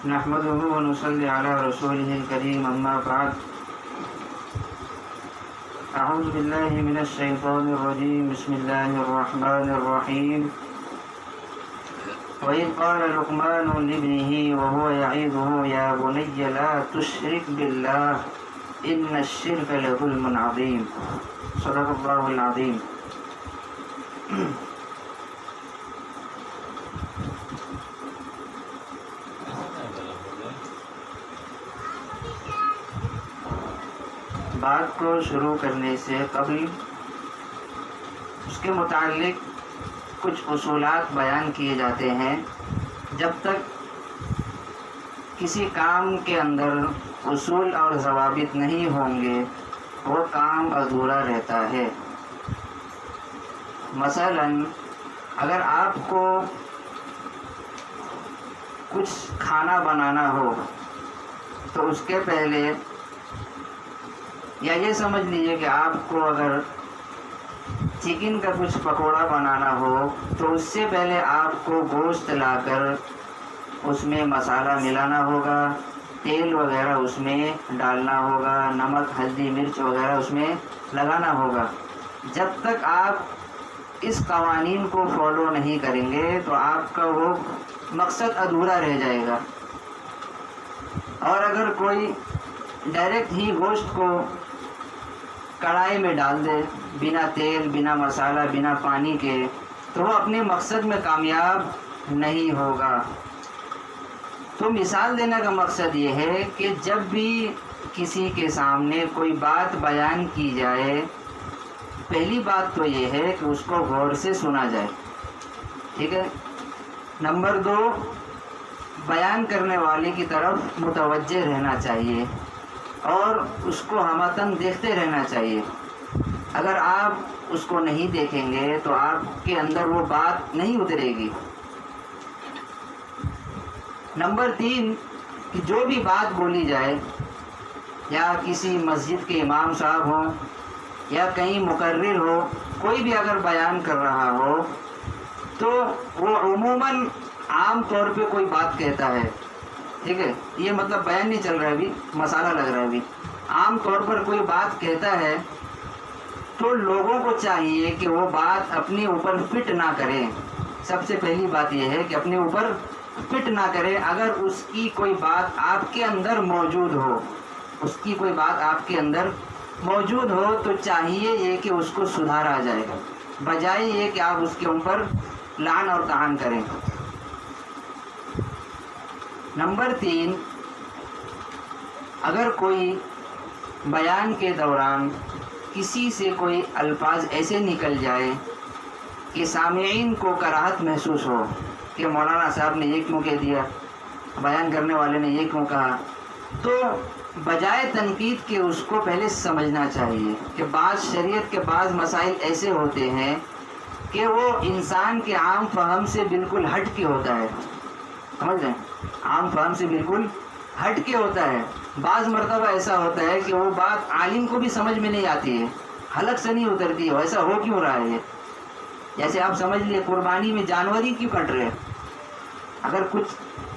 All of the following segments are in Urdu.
نحمده ونصلي على رسوله الكريم اما بعد اعوذ بالله من الشيطان الرجيم بسم الله الرحمن الرحيم وإذ قال لقمان لابنه وهو يعظه يا بني لا تشرك بالله إن الشرك لظلم عظيم صدق الله العظيم. بات کو شروع کرنے سے قبل اس کے متعلق کچھ اصولات بیان کیے جاتے ہیں. جب تک کسی کام کے اندر اصول اور ضوابط نہیں ہوں گے وہ کام ادھورا رہتا ہے. مثلا اگر آپ کو کچھ کھانا بنانا ہو تو اس کے پہلے یا یہ سمجھ لیجئے کہ آپ کو اگر چکن کا کچھ پکوڑا بنانا ہو تو اس سے پہلے آپ کو گوشت لا کر اس میں مسالہ ملانا ہوگا، تیل وغیرہ اس میں ڈالنا ہوگا، نمک ہلدی مرچ وغیرہ اس میں لگانا ہوگا. جب تک آپ اس قوانین کو فالو نہیں کریں گے تو آپ کا وہ مقصد ادھورا رہ جائے گا. اور اگر کوئی ڈائریکٹ ہی گوشت کو کڑھائی میں ڈال دے بنا تیل بنا مسالہ بنا پانی کے تو وہ اپنے مقصد میں کامیاب نہیں ہوگا. تو مثال دینے کا مقصد یہ ہے کہ جب بھی کسی کے سامنے کوئی بات بیان کی جائے پہلی بات تو یہ ہے کہ اس کو غور سے سنا جائے. ٹھیک ہے. نمبر 2، بیان کرنے والے کی طرف متوجہ رہنا چاہیے اور اس کو ہمتن دیکھتے رہنا چاہیے. اگر آپ اس کو نہیں دیکھیں گے تو آپ کے اندر وہ بات نہیں اترے گی. نمبر 3، کہ جو بھی بات بولی جائے یا کسی مسجد کے امام صاحب ہوں یا کہیں مقرر ہو، کوئی بھی اگر بیان کر رہا ہو تو وہ عموماً عام طور پہ کوئی بات کہتا ہے. ٹھیک ہے. یہ مطلب بیان نہیں چل رہا ہے، ابھی مسالہ لگ رہا ہے. ابھی عام طور پر کوئی بات کہتا ہے تو لوگوں کو چاہیے کہ وہ بات اپنے اوپر فٹ نہ کریں. سب سے پہلی بات یہ ہے کہ اپنے اوپر فٹ نہ کرے. اگر اس کی کوئی بات آپ کے اندر موجود ہو، اس کی کوئی بات آپ کے اندر موجود ہو تو چاہیے یہ کہ اس کو سدھارا جائے گا، بجائے یہ کہ آپ اس کے اوپر لعن اور طعن کریں. نمبر 3، اگر کوئی بیان کے دوران کسی سے کوئی الفاظ ایسے نکل جائے کہ سامعین کو کراہت محسوس ہو کہ مولانا صاحب نے یہ کیوں کہہ دیا، بیان کرنے والے نے یہ کیوں کہا، تو بجائے تنقید کے اس کو پہلے سمجھنا چاہیے کہ بعض شریعت کے بعض مسائل ایسے ہوتے ہیں کہ وہ انسان کے عام فہم سے بالکل ہٹ کے ہوتا ہے. سمجھ رہے ہیں؟ عام فہم سے بالکل ہٹ کے ہوتا ہے. بعض مرتبہ ایسا ہوتا ہے کہ وہ بات عالم کو بھی سمجھ میں نہیں آتی ہے، حلق سے نہیں اترتی ہے. ایسا ہو کیوں رہا ہے؟ یہ جیسے آپ سمجھ لیے قربانی میں جانور ہی کیوں کٹ رہے ہیں. اگر کچھ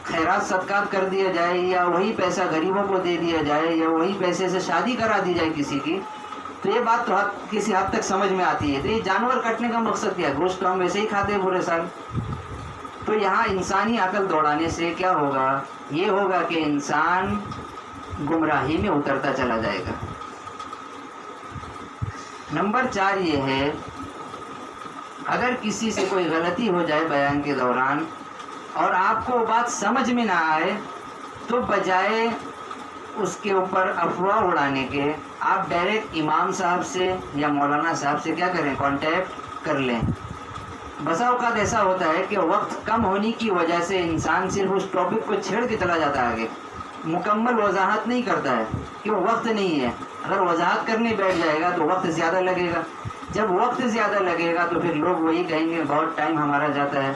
خیرات صدقات کر دیا جائے یا وہی پیسہ غریبوں کو دے دیا جائے یا وہی پیسے سے شادی کرا دی جائے کسی کی تو یہ بات تو کسی حد تک سمجھ میں آتی ہے. تو یہ جانور کٹنے کا مقصد کیا ہے؟ گوشت تو ہم ویسے ہی کھاتے ہیں پورے سال. تو یہاں انسانی عقل دوڑانے سے کیا ہوگا؟ یہ ہوگا کہ انسان گمراہی میں اترتا چلا جائے گا. نمبر 4 یہ ہے، اگر کسی سے کوئی غلطی ہو جائے بیان کے دوران اور آپ کو بات سمجھ میں نہ آئے تو بجائے اس کے اوپر افواہ اڑانے کے آپ ڈائریکٹ امام صاحب سے یا مولانا صاحب سے کیا کریں؟ کانٹیکٹ کر لیں. بسا اوقات ایسا ہوتا ہے کہ وقت کم ہونے کی وجہ سے انسان صرف اس ٹاپک کو چھیڑ کے چلا جاتا ہے، آگے مکمل وضاحت نہیں کرتا ہے کہ وہ وقت نہیں ہے. اگر وضاحت کرنے بیٹھ جائے گا تو وقت زیادہ لگے گا. جب وقت زیادہ لگے گا تو پھر لوگ وہی کہیں گے بہت ٹائم ہمارا جاتا ہے.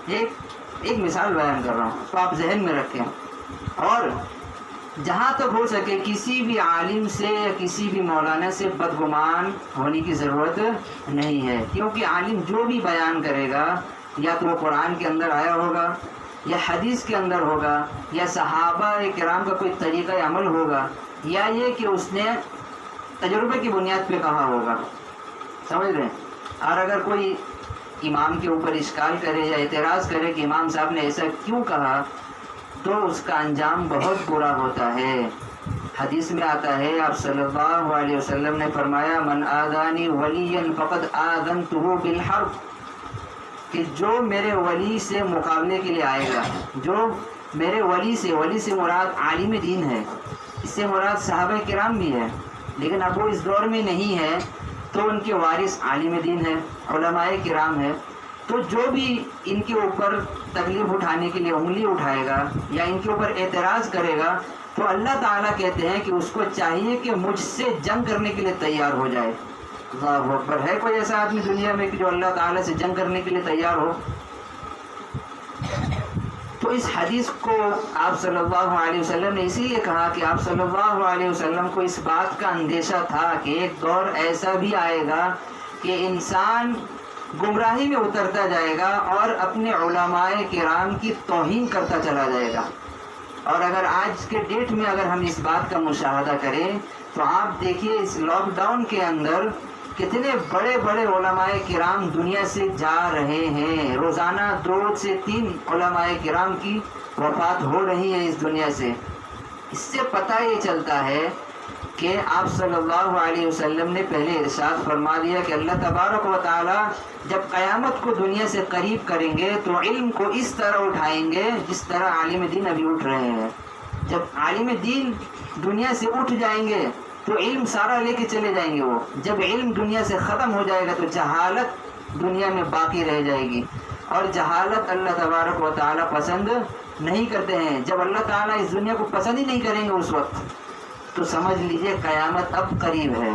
ایک مثال بیان کر رہا ہوں تو آپ ذہن میں رکھیں. اور جہاں تک ہو سکے کسی بھی عالم سے یا کسی بھی مولانا سے بدگمان ہونے کی ضرورت نہیں ہے، کیونکہ عالم جو بھی بیان کرے گا یا تو وہ قرآن کے اندر آیا ہوگا یا حدیث کے اندر ہوگا یا صحابہ کرام کا کوئی طریقہ عمل ہوگا یا یہ کہ اس نے تجربے کی بنیاد پہ کہا ہوگا. سمجھ رہے ہیں؟ اور اگر کوئی امام کے اوپر اشکال کرے یا اعتراض کرے کہ امام صاحب نے ایسا کیوں کہا تو اس کا انجام بہت برا ہوتا ہے. حدیث میں آتا ہے آپ صلی اللہ علیہ وسلم نے فرمایا من آذانی ولیا فقد آذنتہ بالحرب، کہ جو میرے ولی سے مقابلے کے لیے آئے گا، جو میرے ولی سے مراد عالم دین ہے، اس سے مراد صحابہ کرام بھی ہے، لیکن اب وہ اس دور میں نہیں ہے تو ان کے وارث عالم دین ہے، علماء کرام ہے. تو جو بھی ان کے اوپر تکلیف اٹھانے کے لیے انگلی اٹھائے گا یا ان کے اوپر اعتراض کرے گا تو اللہ تعالیٰ کہتے ہیں کہ اس کو چاہیے کہ مجھ سے جنگ کرنے کے لیے تیار ہو جائے. اللہ اکبر. ہے کوئی ایسا آدمی دنیا میں کہ جو اللہ تعالیٰ سے جنگ کرنے کے لیے تیار ہو؟ تو اس حدیث کو آپ صلی اللہ علیہ وسلم نے اسی لیے کہا کہ آپ صلی اللہ علیہ وسلم کو اس بات کا اندیشہ تھا کہ ایک دور ایسا بھی آئے گا کہ انسان گمراہی میں اترتا جائے گا اور اپنے علماء کرام کی توہین کرتا چلا جائے گا. اور اگر آج کے ڈیٹ میں اگر ہم اس بات کا مشاہدہ کریں تو آپ دیکھیے اس لاک ڈاؤن کے اندر کتنے بڑے بڑے علماء کرام دنیا سے جا رہے ہیں. روزانہ 2 سے 3 علماء کرام کی وفات ہو رہی ہے اس دنیا سے. اس سے پتہ یہ چلتا ہے کہ آپ صلی اللہ علیہ وسلم نے پہلے ارشاد فرما دیا کہ اللہ تبارک و تعالی جب قیامت کو دنیا سے قریب کریں گے تو علم کو اس طرح اٹھائیں گے جس طرح عالم دین ابھی اٹھ رہے ہیں. جب عالم دین دنیا سے اٹھ جائیں گے تو علم سارا لے کے چلے جائیں گے. وہ جب علم دنیا سے ختم ہو جائے گا تو جہالت دنیا میں باقی رہ جائے گی، اور جہالت اللہ تبارک و تعالی پسند نہیں کرتے ہیں. جب اللہ تعالیٰ اس دنیا کو پسند ہی نہیں کریں گے اس وقت تو سمجھ لیجئے قیامت اب قریب ہے.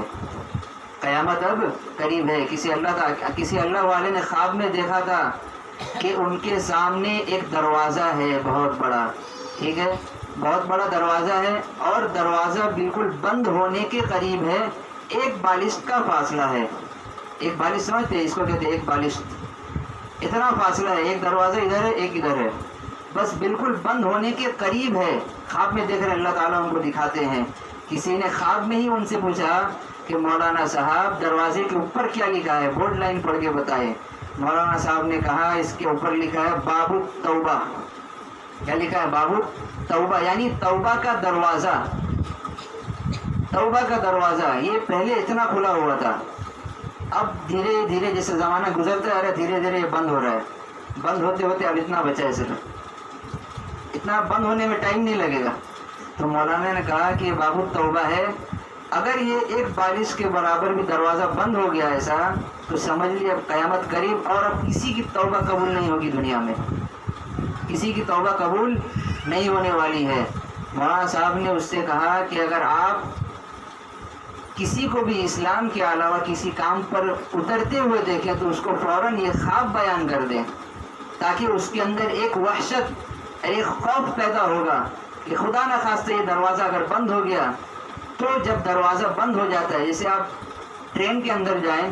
قیامت اب قریب ہے. کسی اللہ والے نے خواب میں دیکھا تھا کہ ان کے سامنے ایک دروازہ ہے بہت بڑا، ٹھیک ہے، بہت بڑا دروازہ ہے اور دروازہ بالکل بند ہونے کے قریب ہے. ایک بالشت کا فاصلہ ہے. ایک بالشت سمجھتے ہیں اس کو کہتے ہیں ایک بالشت. اتنا فاصلہ ہے، ایک دروازہ ادھر ہے ایک ادھر ہے، بس بالکل بند ہونے کے قریب ہے. خواب میں دیکھ رہے اللہ تعالیٰ ان کو دکھاتے ہیں. کسی نے خواب میں ہی ان سے پوچھا کہ مولانا صاحب دروازے کے اوپر کیا لکھا ہے، بورڈ لائن پڑھ کے بتائے. مولانا صاحب نے کہا اس کے اوپر لکھا ہے باب التوبہ. کیا لکھا ہے؟ باب التوبہ، یعنی توبہ کا دروازہ. توبہ کا دروازہ یہ پہلے اتنا کھلا ہوا تھا، اب دھیرے دھیرے جیسے زمانہ گزرتا ہے دھیرے دھیرے یہ بند ہو رہا ہے. بند ہوتے ہوتے اب اتنا بچا ہے، صرف اتنا بند ہونے میں ٹائم نہیں لگے گا. تو مولانا نے کہا کہ یہ باب التوبہ ہے. اگر یہ ایک بالش کے برابر بھی دروازہ بند ہو گیا ایسا تو سمجھ لیے اب قیامت قریب، اور اب کسی کی توبہ قبول نہیں ہوگی دنیا میں. کسی کی توبہ قبول نہیں ہونے والی ہے. مولانا صاحب نے اس سے کہا کہ اگر آپ کسی کو بھی اسلام کے علاوہ کسی کام پر اترتے ہوئے دیکھیں تو اس کو فوراً یہ خواب بیان کر دیں، تاکہ اس کے اندر ایک وحشت، ایک خوف پیدا ہوگا کہ خدا نہ خواستہ یہ دروازہ اگر بند ہو گیا. تو جب دروازہ بند ہو جاتا ہے، جیسے آپ ٹرین کے اندر جائیں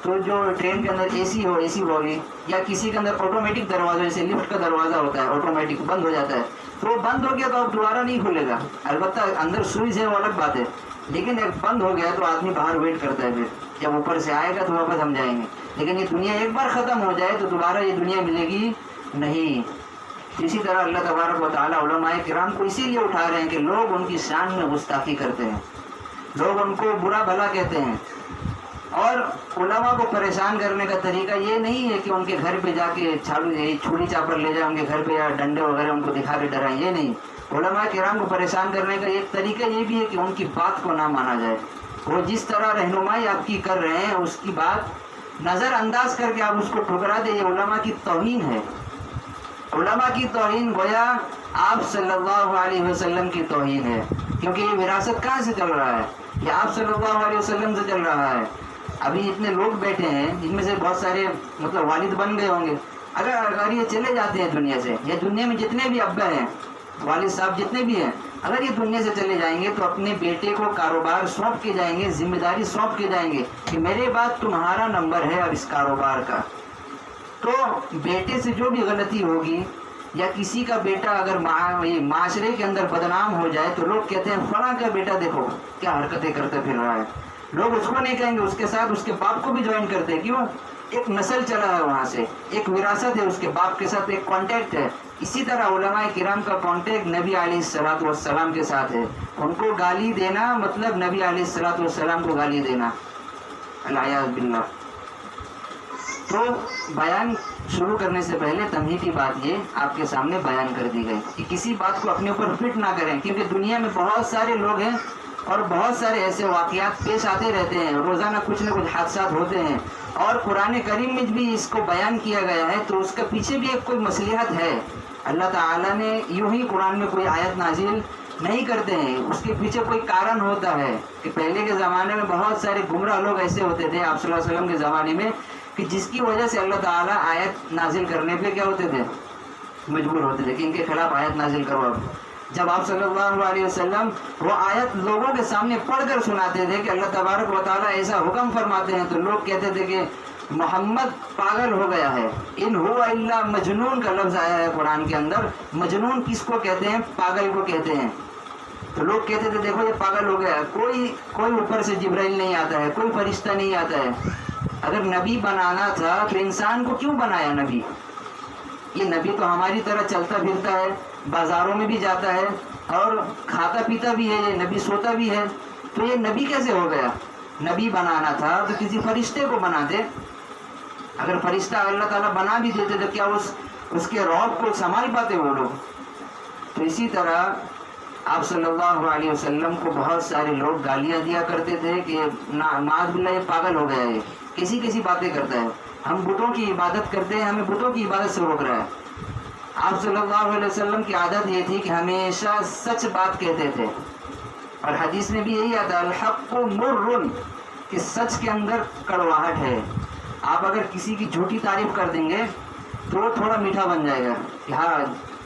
تو جو ٹرین کے اندر اے سی ہوگی یا کسی کے اندر آٹومیٹک دروازہ جیسے لفٹ کا دروازہ ہوتا ہے آٹومیٹک بند ہو جاتا ہے، تو وہ بند ہو گیا تو اب دوبارہ نہیں کھلے گا. البتہ اندر سوئچ ہے وہ الگ بات ہے، لیکن ایک بند ہو گیا تو آدمی باہر ویٹ کرتا ہے، پھر جب اوپر سے آئے گا تو واپس ہم جائیں گے. لیکن یہ دنیا ایک بار ختم ہو جائے تو دوبارہ یہ دنیا ملے گی نہیں. اسی طرح اللہ تبارک و تعالیٰ علماء کرام کو اسی لیے اٹھا رہے ہیں کہ لوگ ان کی شان میں گستاخی کرتے ہیں، لوگ ان کو برا بھلا کہتے ہیں. اور علماء کو پریشان کرنے کا طریقہ یہ نہیں ہے کہ ان کے گھر پہ جا کے چھری چاپر لے جائیں ان کے گھر پہ یا ڈنڈے وغیرہ ان کو دکھا کے ڈرائیں، یہ نہیں. علماء کرام کو پریشان کرنے کا ایک طریقہ یہ بھی ہے کہ ان کی بات کو نہ مانا جائے. وہ جس طرح رہنمائی آپ کی کر رہے ہیں اس کی بات نظر انداز کر کے آپ اس کو ٹھکرا دیں، یہ علماء کی توہین ہے. علماء کی توہین گویا آپ صلی اللہ علیہ وسلم کی توہین ہے، کیونکہ یہ وراثت کہاں سے چل رہا ہے؟ یہ آپ صلی اللہ علیہ وسلم سے چل رہا ہے. ابھی اتنے لوگ بیٹھے ہیں جن میں سے بہت سارے والد بن گئے ہوں گے. اگر یہ چلے جاتے ہیں دنیا سے، یا دنیا میں جتنے بھی ابا ہیں، والد صاحب جتنے بھی ہیں، اگر یہ دنیا سے چلے جائیں گے تو اپنے بیٹے کو کاروبار سونپ کے جائیں گے، ذمہ داری سونپ کے جائیں گے کہ میرے بعد تمہارا نمبر ہے اب اس کاروبار کا. تو بیٹے سے جو بھی غلطی ہوگی یا کسی کا بیٹا اگر معاشرے کے اندر بدنام ہو جائے تو لوگ کہتے ہیں فلاں کا بیٹا دیکھو کیا حرکتیں کرتے پھر رہا ہے. لوگ اس کو نہیں کہیں گے، اس کے ساتھ اس کے باپ کو بھی جوائن کرتے ہیں. کیوں؟ ایک نسل چلا ہے وہاں سے، ایک وراثت ہے، اس کے باپ کے ساتھ ایک کانٹیکٹ ہے. اسی طرح علماء کرام کا کانٹیکٹ نبی علیہ الصلوۃ والسلام کے ساتھ ہے. ان کو گالی دینا مطلب نبی علیہ الصلوۃ والسلام کو گالی دینا، العیاذ باللہ. تو بیان شروع کرنے سے پہلے تمہیدی بات یہ آپ کے سامنے بیان کر دی گئی کہ کسی بات کو اپنے اوپر فٹ نہ کریں، کیونکہ دنیا میں بہت سارے لوگ ہیں اور بہت سارے ایسے واقعات پیش آتے رہتے ہیں، روزانہ کچھ نہ کچھ حادثات ہوتے ہیں، اور قرآن کریم میں بھی اس کو بیان کیا گیا ہے تو اس کے پیچھے بھی ایک کوئی مصلحت ہے. اللہ تعالیٰ نے یوں ہی قرآن میں کوئی آیت نازل نہیں کرتے ہیں، اس کے پیچھے کوئی کارن ہوتا ہے. کہ پہلے کے زمانے میں بہت سارے گمراہ لوگ ایسے ہوتے تھے آپ صلی اللہ علیہ وسلم کے زمانے میں کہ جس کی وجہ سے اللہ تعالیٰ آیت نازل کرنے پہ کیا ہوتے تھے، مجبور ہوتے تھے کہ ان کے خلاف آیت نازل کرو. اب جب آپ صلی اللہ علیہ وسلم وہ آیت لوگوں کے سامنے پڑھ کر سناتے تھے کہ اللہ تبارک و تعالیٰ ایسا حکم فرماتے ہیں تو لوگ کہتے تھے کہ محمد پاگل ہو گیا ہے. ان ہوا الا مجنون کا لفظ آیا ہے قرآن کے اندر. مجنون کس کو کہتے ہیں؟ پاگل کو کہتے ہیں. تو لوگ کہتے تھے دیکھو یہ پاگل ہو گیا ہے. کوئی اوپر سے جبرائیل نہیں آتا ہے، کوئی فرشتہ نہیں آتا ہے. اگر نبی بنانا تھا تو انسان کو کیوں بنایا نبی؟ یہ نبی تو ہماری طرح چلتا پھرتا ہے، بازاروں میں بھی جاتا ہے اور کھاتا پیتا بھی ہے، یہ نبی سوتا بھی ہے. تو یہ نبی کیسے ہو گیا؟ نبی بنانا تھا تو کسی فرشتے کو بناتے. اگر فرشتہ اللہ تعالیٰ بنا بھی دیتے تو کیا اس کے رعب کو سنبھال پاتے وہ لوگ؟ تو اسی طرح آپ صلی اللہ علیہ وسلم کو بہت سارے لوگ گالیاں دیا کرتے تھے کہ معاذ باللہ یہ پاگل ہو گیا ہے، کیسی باتیں کرتا ہے، ہم بتوں کی عبادت کرتے ہیں، ہمیں بتوں کی عبادت سے روک رہا ہے. آپ صلی اللہ علیہ وسلم کی عادت یہ تھی کہ ہمیشہ سچ بات کہتے تھے، اور حدیث میں بھی یہی آتا ہے الحق مر، کہ سچ کے اندر کڑواہٹ ہے. آپ اگر کسی کی جھوٹی تعریف کر دیں گے تو وہ تھوڑا میٹھا بن جائے گا کہ ہاں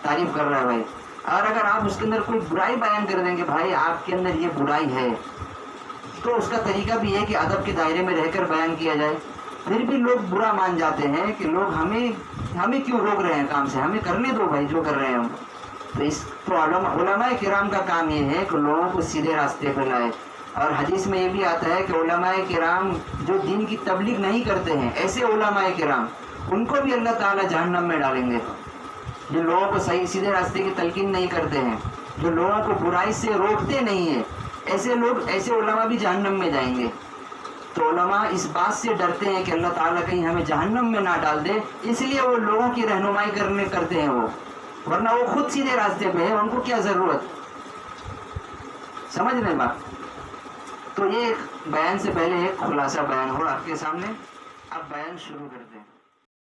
تعریف کر رہا ہے بھائی. اور اگر آپ اس کے اندر کوئی برائی بیان کر دیں گے بھائی آپ کے اندر یہ برائی ہے، تو اس کا طریقہ بھی ہے کہ ادب کے دائرے میں رہ کر بیان کیا جائے. پھر بھی لوگ برا مان جاتے ہیں کہ لوگ ہمیں کیوں روک رہے ہیں کام سے، ہمیں کرنے دو بھائی جو کر رہے ہیں ہم. تو علماء کرام کا کام یہ ہے کہ لوگوں کو سیدھے راستے پہ لائے. اور حدیث میں یہ بھی آتا ہے کہ علماء کرام جو دین کی تبلیغ نہیں کرتے ہیں، ایسے علماء کرام ان کو بھی اللہ تعالیٰ جہنم میں ڈالیں گے. جو لوگوں کو صحیح سیدھے راستے کی تلقین نہیں کرتے ہیں، جو لوگوں کو برائی سے روکتے نہیں ہیں، ایسے علماء بھی جہنم میں جائیں گے. تو علماء اس بات سے ڈرتے ہیں کہ اللہ تعالیٰ کہیں ہمیں جہنم میں نہ ڈال دے، اس لیے وہ لوگوں کی رہنمائی کرتے ہیں ورنہ وہ خود سیدھے راستے پہ ہے، ان کو کیا ضرورت. سمجھ رہے بات؟ تو یہ بیان سے پہلے ایک خلاصہ بیان ہو آپ کے سامنے. اب بیان شروع کرتے ہیں.